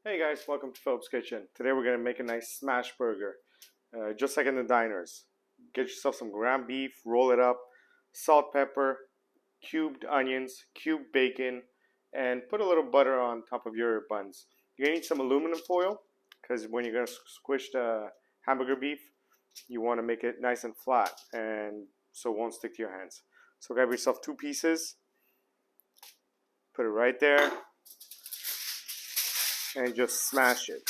Hey guys, welcome to Philip's Kitchen. Today we're going to make a nice smash burger, just like in the diners. Get yourself some ground beef, roll it up, salt, pepper, cubed onions, cubed bacon, and put a little butter on top of your buns. You're going to need some aluminum foil, because when you're going to squish the hamburger beef, you want to make it nice and flat, and so it won't stick to your hands. So grab yourself 2 pieces, put it right there, and just smash it.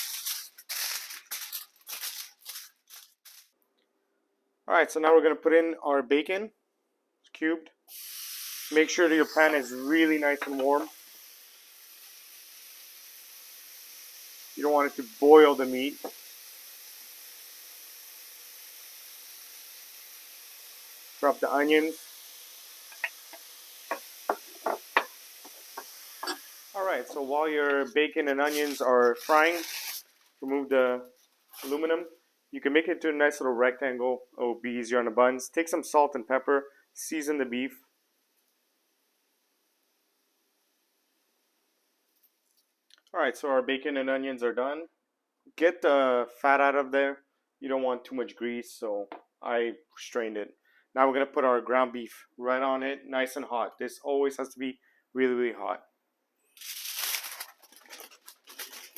Alright, so now we're going to put in our bacon, cubed. Make sure that your pan is really nice and warm. You don't want it to boil the meat. Drop the onions. Alright, so while your bacon and onions are frying, remove the aluminum. You can make it to a nice little rectangle. It will be easier on the buns. Take some salt and pepper. Season the beef. Alright, so our bacon and onions are done. Get the fat out of there. You don't want too much grease, so I strained it. Now we're going to put our ground beef right on it, nice and hot. This always has to be really, really hot.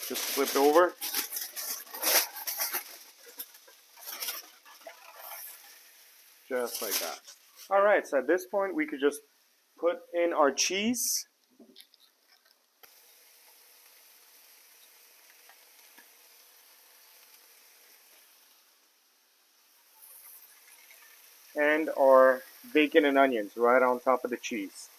Just flip it over. Just like that. Alright, so at this point we could just put in our cheese. And our bacon and onions right on top of the cheese.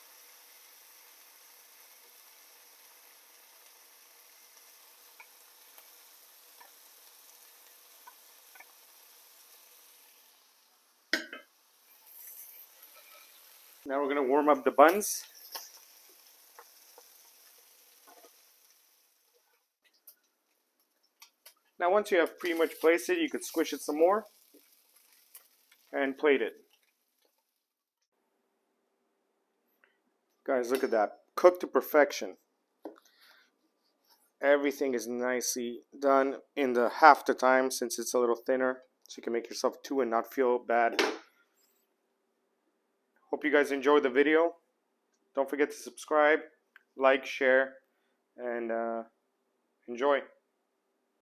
Now we're going to warm up the buns. Now once you have pretty much placed it, you could squish it some more and plate it. Guys, look at that. Cooked to perfection. Everything is nicely done in the half the time since it's a little thinner. So you can make yourself 2 and not feel bad. Hope you guys enjoyed the video. Don't forget to subscribe, like, share, and enjoy.